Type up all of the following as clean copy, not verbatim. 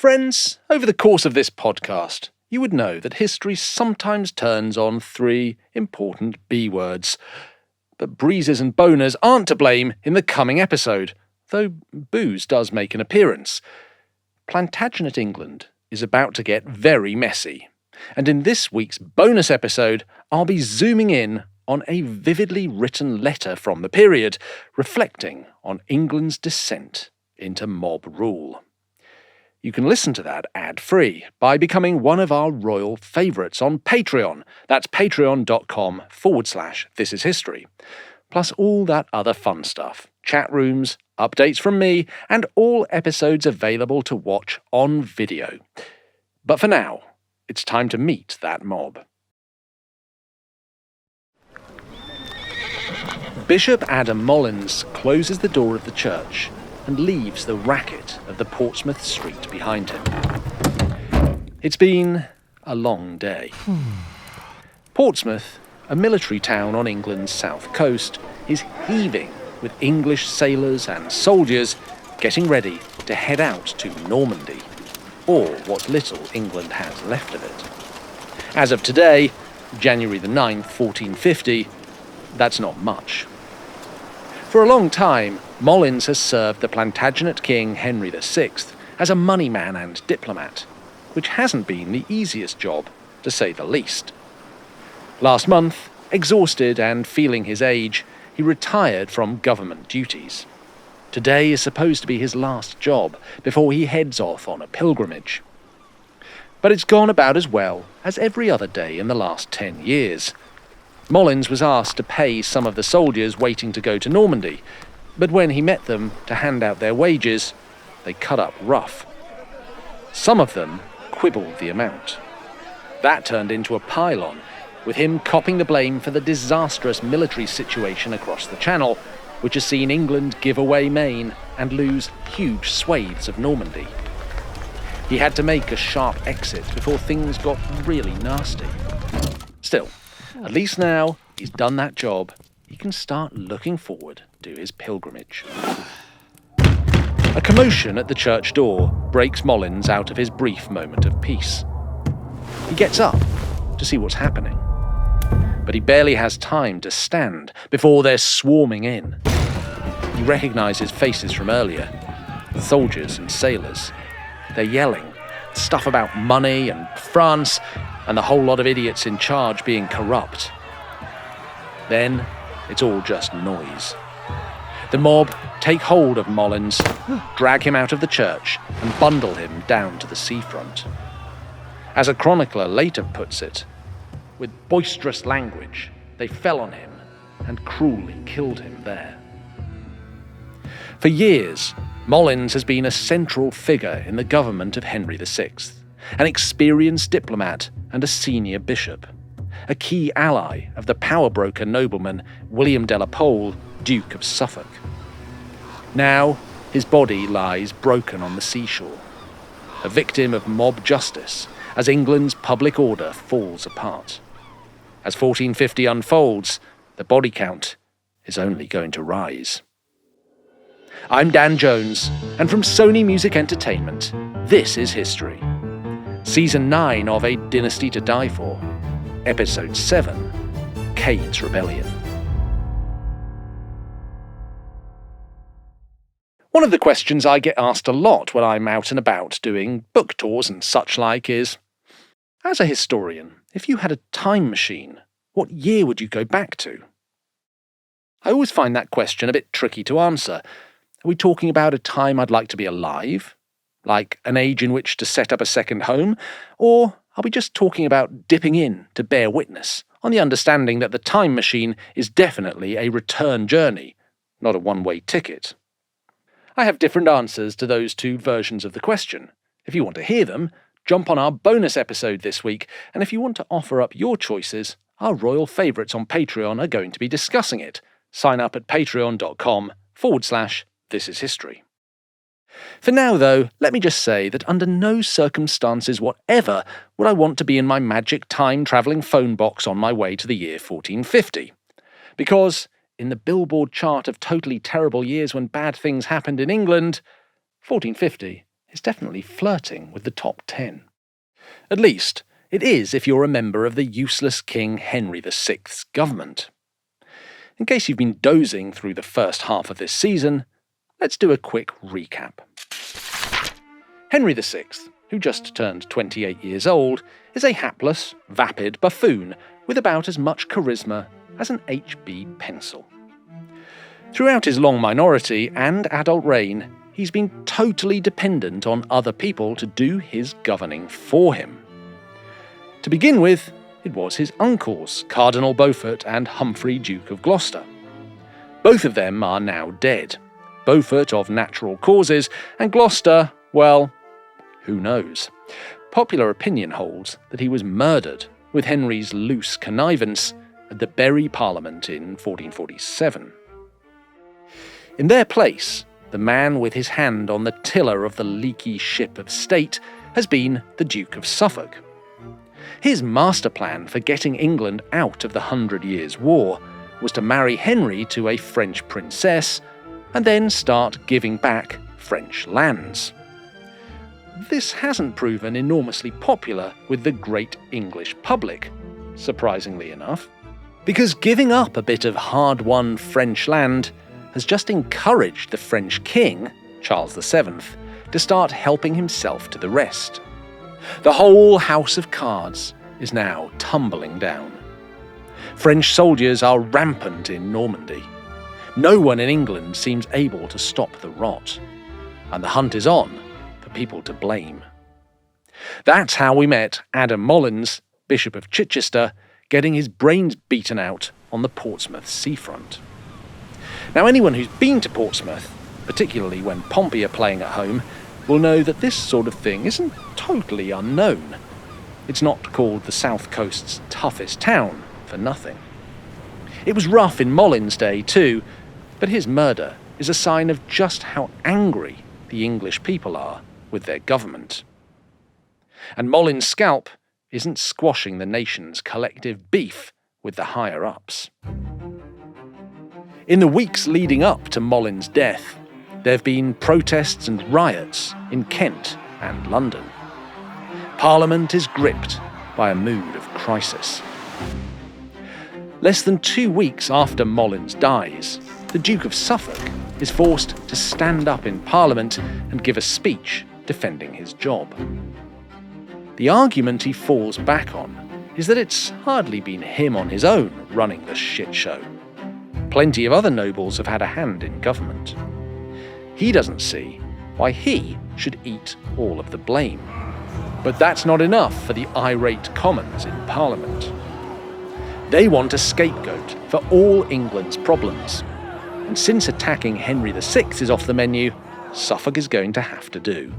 Friends, over the course of this podcast, you would know that history sometimes turns on three important B words. But breezes and boners aren't to blame in the coming episode, though booze does make an appearance. Plantagenet England is about to get very messy, and in this week's bonus episode, I'll be zooming in on a vividly written letter from the period, reflecting on England's descent into mob rule. You can listen to that ad-free by becoming one of our royal favourites on Patreon. That's patreon.com/thisishistory. Plus all that other fun stuff. Chat rooms, updates from me, and all episodes available to watch on video. But for now, it's time to meet that mob. Bishop Adam Molins closes the door of the church and leaves the racket of the Portsmouth street behind him. It's been a long day. Portsmouth, a military town on England's south coast, is heaving with English sailors and soldiers getting ready to head out to Normandy, or what little England has left of it. As of today, January the 9th, 1450, that's not much. For a long time, Molins has served the Plantagenet King Henry VI as a money man and diplomat, which hasn't been the easiest job, to say the least. Last month, exhausted and feeling his age, he retired from government duties. Today is supposed to be his last job before he heads off on a pilgrimage. But it's gone about as well as every other day in the last 10 years. Molins was asked to pay some of the soldiers waiting to go to Normandy, but when he met them to hand out their wages, they cut up rough. Some of them quibbled the amount. That turned into a pile-on, with him copping the blame for the disastrous military situation across the Channel, which has seen England give away Maine and lose huge swathes of Normandy. He had to make a sharp exit before things got really nasty. Still, at least now he's done that job, he can start looking forward to his pilgrimage. A commotion at the church door breaks Molins out of his brief moment of peace. He gets up to see what's happening, but he barely has time to stand before they're swarming in. He recognises faces from earlier, soldiers and sailors. They're yelling stuff about money and France, and the whole lot of idiots in charge being corrupt. Then, it's all just noise. The mob take hold of Molins, drag him out of the church, and bundle him down to the seafront. As a chronicler later puts it, with boisterous language, they fell on him and cruelly killed him there. For years, Molins has been a central figure in the government of Henry VI, an experienced diplomat and a senior bishop, a key ally of the power broker nobleman William de la Pole, Duke of Suffolk. Now, his body lies broken on the seashore, a victim of mob justice as England's public order falls apart. As 1450 unfolds, the body count is only going to rise. I'm Dan Jones, and from Sony Music Entertainment, this is History. Season 9 of A Dynasty to Die For, Episode 7, Cade's Rebellion. One of the questions I get asked a lot when I'm out and about doing book tours and such like is, as a historian, if you had a time machine, what year would you go back to? I always find that question a bit tricky to answer. Are we talking about a time I'd like to be alive? Like an age in which to set up a second home? Or are we just talking about dipping in to bear witness, on the understanding that the time machine is definitely a return journey, not a one-way ticket? I have different answers to those two versions of the question. If you want to hear them, jump on our bonus episode this week, and if you want to offer up your choices, our royal favourites on Patreon are going to be discussing it. Sign up at patreon.com/thisishistory. For now, though, let me just say that under no circumstances whatever would I want to be in my magic time-travelling phone box on my way to the year 1450. Because, in the billboard chart of totally terrible years when bad things happened in England, 1450 is definitely flirting with the top 10. At least, it is if you're a member of the useless King Henry VI's government. In case you've been dozing through the first half of this season, let's do a quick recap. Henry VI, who just turned 28 years old, is a hapless, vapid buffoon with about as much charisma as an HB pencil. Throughout his long minority and adult reign, he's been totally dependent on other people to do his governing for him. To begin with, it was his uncles, Cardinal Beaufort and Humphrey, Duke of Gloucester. Both of them are now dead. Beaufort of natural causes, and Gloucester, well, who knows? Popular opinion holds that he was murdered with Henry's loose connivance at the Bury Parliament in 1447. In their place, the man with his hand on the tiller of the leaky ship of state has been the Duke of Suffolk. His master plan for getting England out of the 100 Years' War was to marry Henry to a French princess and then start giving back French lands. This hasn't proven enormously popular with the great English public, surprisingly enough, because giving up a bit of hard-won French land has just encouraged the French king, Charles VII, to start helping himself to the rest. The whole house of cards is now tumbling down. French soldiers are rampant in Normandy. No one in England seems able to stop the rot, and the hunt is on for people to blame. That's how we met Adam Molins, Bishop of Chichester, getting his brains beaten out on the Portsmouth seafront. Now, anyone who's been to Portsmouth, particularly when Pompey are playing at home, will know that this sort of thing isn't totally unknown. It's not called the South Coast's toughest town for nothing. It was rough in Molins' day too, but his murder is a sign of just how angry the English people are with their government. And Molins' scalp isn't squashing the nation's collective beef with the higher-ups. In the weeks leading up to Molins' death, there have been protests and riots in Kent and London. Parliament is gripped by a mood of crisis. Less than 2 weeks after Molins dies, the Duke of Suffolk is forced to stand up in Parliament and give a speech defending his job. The argument he falls back on is that it's hardly been him on his own running the shit show. Plenty of other nobles have had a hand in government. He doesn't see why he should eat all of the blame. But that's not enough for the irate Commons in Parliament. They want a scapegoat for all England's problems. And since attacking Henry VI is off the menu, Suffolk is going to have to do.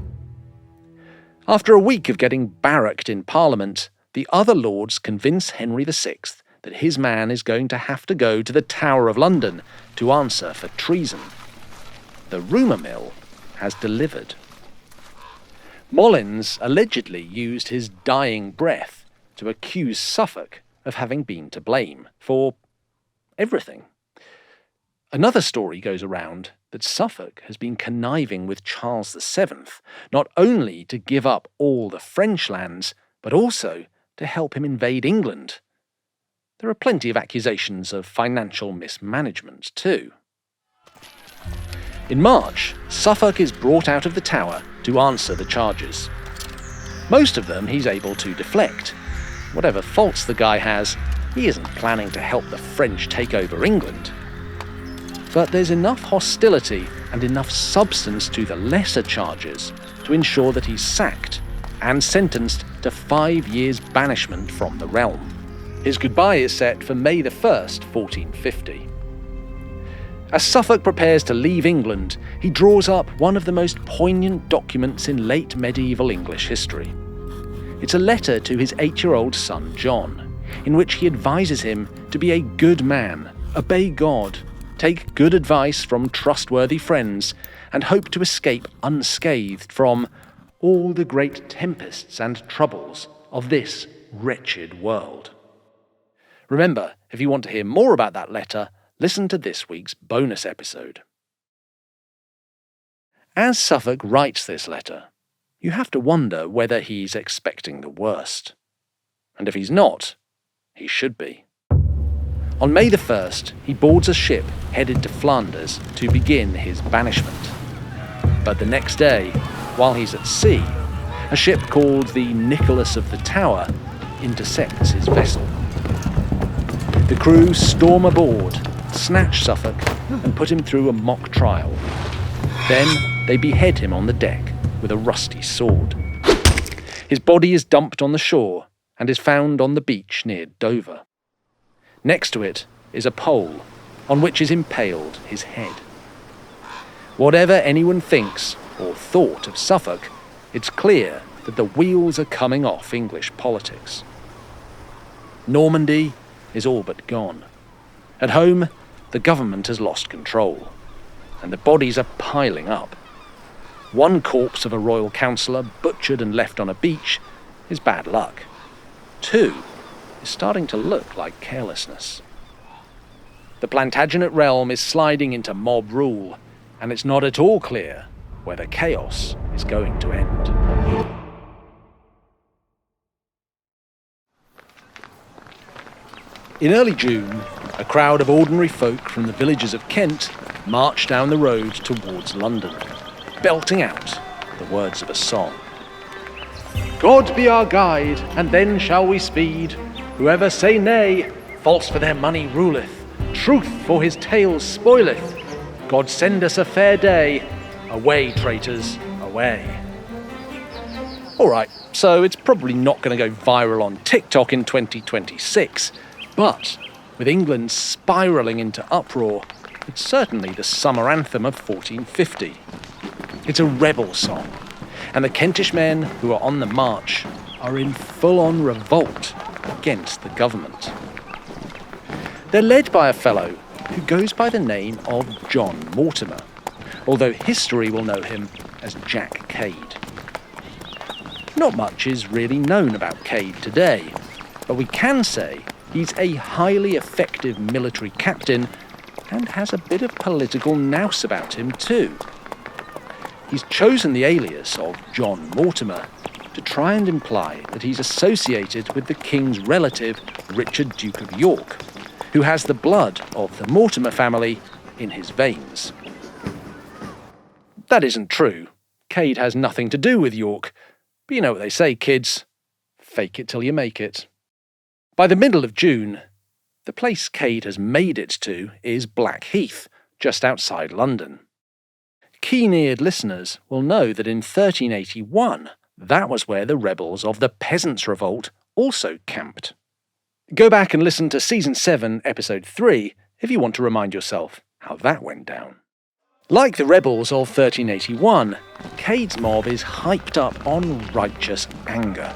After a week of getting barracked in Parliament, the other lords convince Henry VI that his man is going to have to go to the Tower of London to answer for treason. The rumour mill has delivered. Molins allegedly used his dying breath to accuse Suffolk of having been to blame for everything. Another story goes around that Suffolk has been conniving with Charles VII, not only to give up all the French lands, but also to help him invade England. There are plenty of accusations of financial mismanagement too. In March, Suffolk is brought out of the Tower to answer the charges. Most of them he's able to deflect. Whatever faults the guy has, he isn't planning to help the French take over England. But there's enough hostility and enough substance to the lesser charges to ensure that he's sacked and sentenced to 5 years' banishment from the realm. His goodbye is set for May 1st, 1450. As Suffolk prepares to leave England, he draws up one of the most poignant documents in late medieval English history. It's a letter to his 8-year-old son John, in which he advises him to be a good man, obey God, take good advice from trustworthy friends, and hope to escape unscathed from all the great tempests and troubles of this wretched world. Remember, if you want to hear more about that letter, listen to this week's bonus episode. As Suffolk writes this letter, you have to wonder whether he's expecting the worst. And if he's not, he should be. On May the 1st, he boards a ship headed to Flanders to begin his banishment. But the next day, while he's at sea, a ship called the Nicholas of the Tower intercepts his vessel. The crew storm aboard, snatch Suffolk, and put him through a mock trial. Then they behead him on the deck with a rusty sword. His body is dumped on the shore and is found on the beach near Dover. Next to it is a pole on which is impaled his head. Whatever anyone thinks or thought of Suffolk, it's clear that the wheels are coming off English politics. Normandy is all but gone. At home, the government has lost control, and the bodies are piling up. One corpse of a royal councillor butchered and left on a beach is bad luck. Two is starting to look like carelessness. The Plantagenet realm is sliding into mob rule, and it's not at all clear whether chaos is going to end. In early June, a crowd of ordinary folk from the villages of Kent marched down the road towards London, belting out the words of a song. God be our guide, and then shall we speed. Whoever say nay, false for their money ruleth. Truth for his tales spoileth. God send us a fair day. Away, traitors, away. All right, so it's probably not going to go viral on TikTok in 2026, but with England spiralling into uproar, it's certainly the summer anthem of 1450. It's a rebel song, and the Kentish men who are on the march are in full-on revolt against the government. They're led by a fellow who goes by the name of John Mortimer, although history will know him as Jack Cade. Not much is really known about Cade today, but we can say he's a highly effective military captain and has a bit of political nous about him too. He's chosen the alias of John Mortimer to try and imply that he's associated with the king's relative, Richard, Duke of York, who has the blood of the Mortimer family in his veins. That isn't true. Cade has nothing to do with York, but you know what they say, kids. Fake it till you make it. By the middle of June, the place Cade has made it to is Blackheath, just outside London. Keen-eared listeners will know that in 1381, that was where the rebels of the Peasants' Revolt also camped. Go back and listen to Season 7, Episode 3, if you want to remind yourself how that went down. Like the rebels of 1381, Cade's mob is hyped up on righteous anger.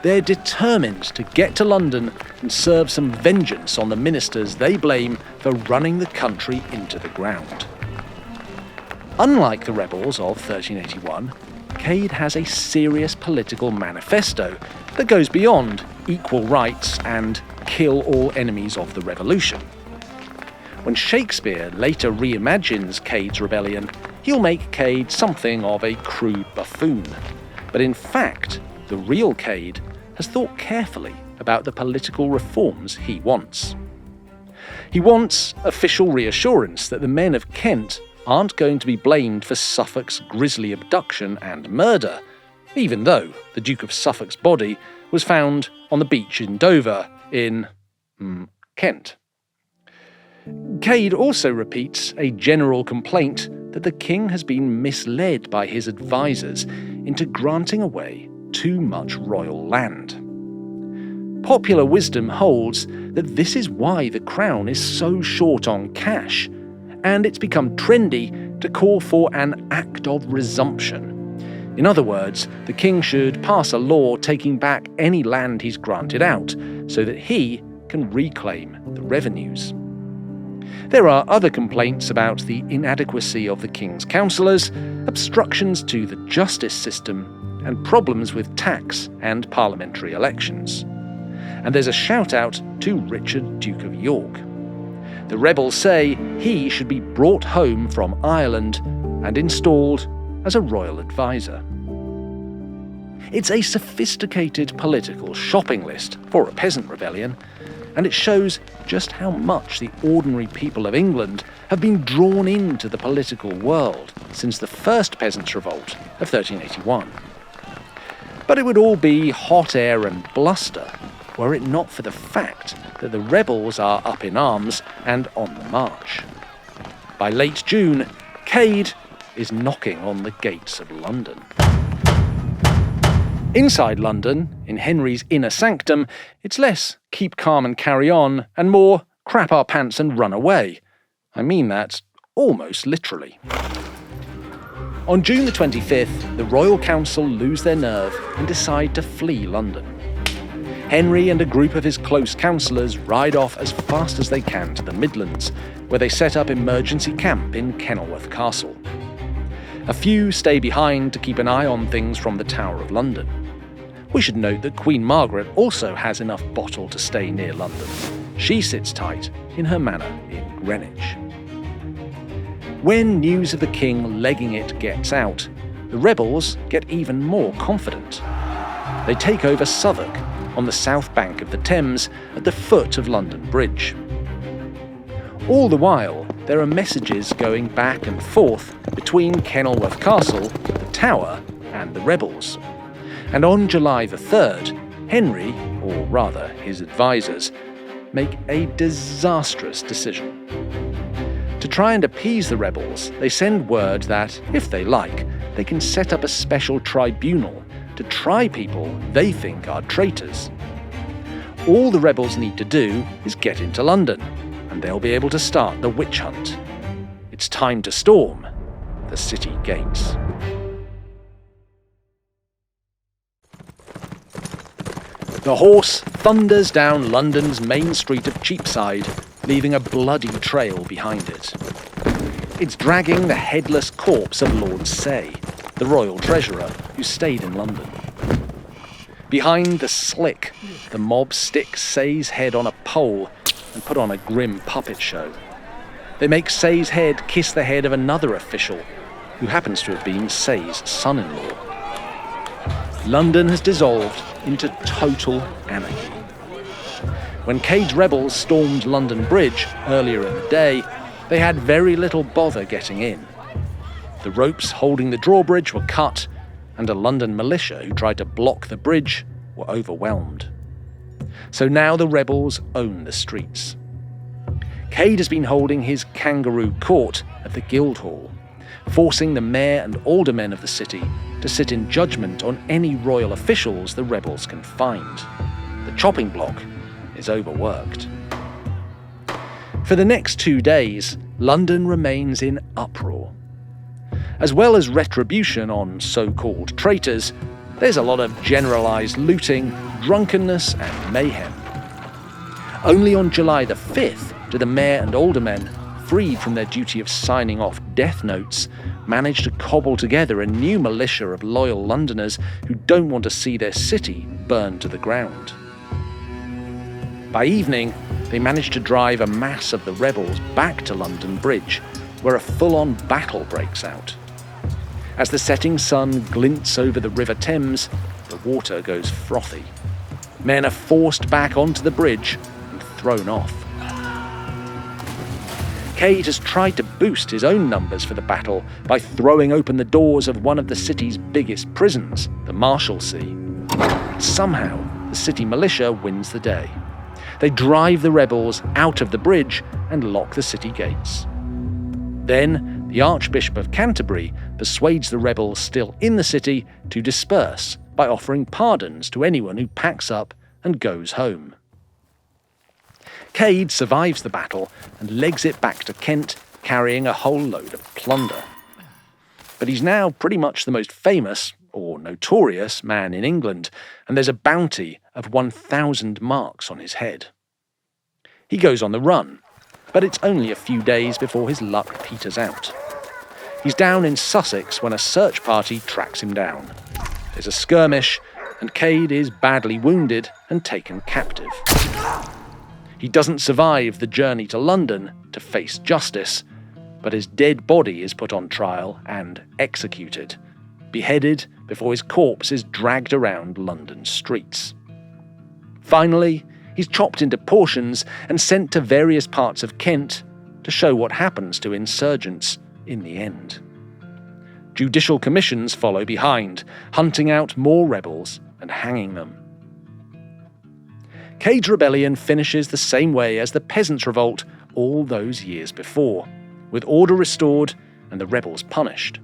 They're determined to get to London and serve some vengeance on the ministers they blame for running the country into the ground. Unlike the rebels of 1381, Cade has a serious political manifesto that goes beyond equal rights and kill all enemies of the revolution. When Shakespeare later reimagines Cade's rebellion, he'll make Cade something of a crude buffoon. But in fact, the real Cade has thought carefully about the political reforms he wants. He wants official reassurance that the men of Kent aren't going to be blamed for Suffolk's grisly abduction and murder, even though the Duke of Suffolk's body was found on the beach in Dover in Kent. Cade also repeats a general complaint that the king has been misled by his advisors into granting away too much royal land. Popular wisdom holds that this is why the crown is so short on cash, and it's become trendy to call for an act of resumption. In other words, the king should pass a law taking back any land he's granted out, so that he can reclaim the revenues. There are other complaints about the inadequacy of the king's councillors, obstructions to the justice system, and problems with tax and parliamentary elections. And there's a shout-out to Richard, Duke of York. The rebels say he should be brought home from Ireland and installed as a royal advisor. It's a sophisticated political shopping list for a peasant rebellion, and it shows just how much the ordinary people of England have been drawn into the political world since the first Peasants' Revolt of 1381. But it would all be hot air and bluster were it not for the fact that the rebels are up in arms and on the march. By late June, Cade is knocking on the gates of London. Inside London, in Henry's inner sanctum, it's less keep calm and carry on, and more crap our pants and run away. I mean that almost literally. On June the 25th, the Royal Council lose their nerve and decide to flee London. Henry and a group of his close councillors ride off as fast as they can to the Midlands, where they set up emergency camp in Kenilworth Castle. A few stay behind to keep an eye on things from the Tower of London. We should note that Queen Margaret also has enough bottle to stay near London. She sits tight in her manor in Greenwich. When news of the king legging it gets out, the rebels get even more confident. They take over Southwark, on the south bank of the Thames, at the foot of London Bridge. All the while, there are messages going back and forth between Kenilworth Castle, the Tower, and the rebels. And on July the 3rd, Henry, or rather his advisors, make a disastrous decision. To try and appease the rebels, they send word that, if they like, they can set up a special tribunal to try people they think are traitors. All the rebels need to do is get into London, and they'll be able to start the witch hunt. It's time to storm the city gates. The horse thunders down London's main street of Cheapside, leaving a bloody trail behind it. It's dragging the headless corpse of Lord Say, the royal treasurer who stayed in London. Behind the slick, the mob stick Say's head on a pole and put on a grim puppet show. They make Say's head kiss the head of another official, who happens to have been Say's son-in-law. London has dissolved into total anarchy. When Cade's rebels stormed London Bridge earlier in the day, they had very little bother getting in. The ropes holding the drawbridge were cut, and a London militia who tried to block the bridge were overwhelmed. So now the rebels own the streets. Cade has been holding his kangaroo court at the Guildhall, forcing the mayor and aldermen of the city to sit in judgment on any royal officials the rebels can find. The chopping block is overworked. For the next 2 days, London remains in uproar. As well as retribution on so-called traitors, there's a lot of generalised looting, drunkenness and mayhem. Only on July the 5th do the mayor and aldermen, freed from their duty of signing off death notes, manage to cobble together a new militia of loyal Londoners who don't want to see their city burned to the ground. By evening, they manage to drive a mass of the rebels back to London Bridge, where a full-on battle breaks out. As the setting sun glints over the River Thames, the water goes frothy. Men are forced back onto the bridge and thrown off. Cade has tried to boost his own numbers for the battle by throwing open the doors of one of the city's biggest prisons, the Marshalsea. Somehow, the city militia wins the day. They drive the rebels out of the bridge and lock the city gates. Then, the Archbishop of Canterbury persuades the rebels still in the city to disperse by offering pardons to anyone who packs up and goes home. Cade survives the battle and legs it back to Kent, carrying a whole load of plunder. But he's now pretty much the most famous, or notorious, man in England, and there's a bounty of 1,000 marks on his head. He goes on the run, but it's only a few days before his luck peters out. He's down in Sussex when a search party tracks him down. There's a skirmish, and Cade is badly wounded and taken captive. He doesn't survive the journey to London to face justice, but his dead body is put on trial and executed, beheaded before his corpse is dragged around London streets. Finally, he's chopped into portions and sent to various parts of Kent to show what happens to insurgents in the end. Judicial commissions follow behind, hunting out more rebels and hanging them. Cade's rebellion finishes the same way as the Peasants' Revolt all those years before, with order restored and the rebels punished.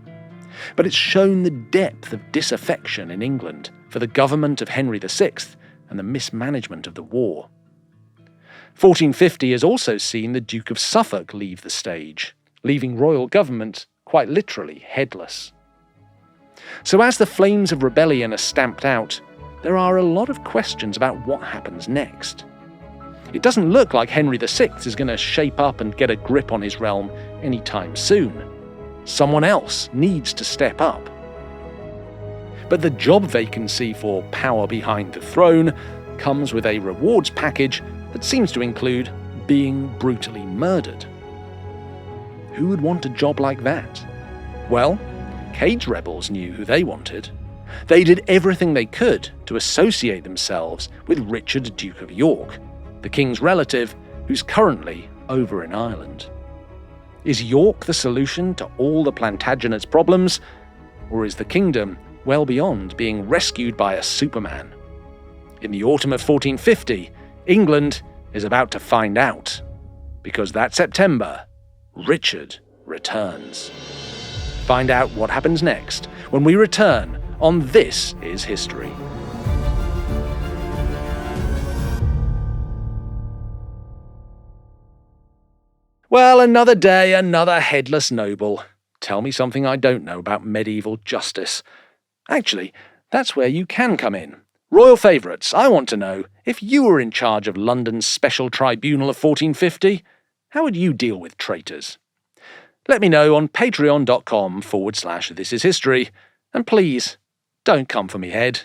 But it's shown the depth of disaffection in England for the government of Henry VI and the mismanagement of the war. 1450 has also seen the Duke of Suffolk leave the stage, leaving royal government quite literally headless. So as the flames of rebellion are stamped out, there are a lot of questions about what happens next. It doesn't look like Henry VI is going to shape up and get a grip on his realm anytime soon. Someone else needs to step up. But the job vacancy for power behind the throne comes with a rewards package that seems to include being brutally murdered. Who would want a job like that? Well, Cade's rebels knew who they wanted. They did everything they could to associate themselves with Richard, Duke of York, the king's relative who's currently over in Ireland. Is York the solution to all the Plantagenet's problems, or is the kingdom well beyond being rescued by a Superman? In the autumn of 1450, England is about to find out, because that September, Richard returns. Find out what happens next when we return on This Is History. Well, another day, another headless noble. Tell me something I don't know about medieval justice. Actually, that's where you can come in. Royal favourites, I want to know, if you were in charge of London's special tribunal of 1450, how would you deal with traitors? Let me know on patreon.com/thisishistory, and please, don't come for me head.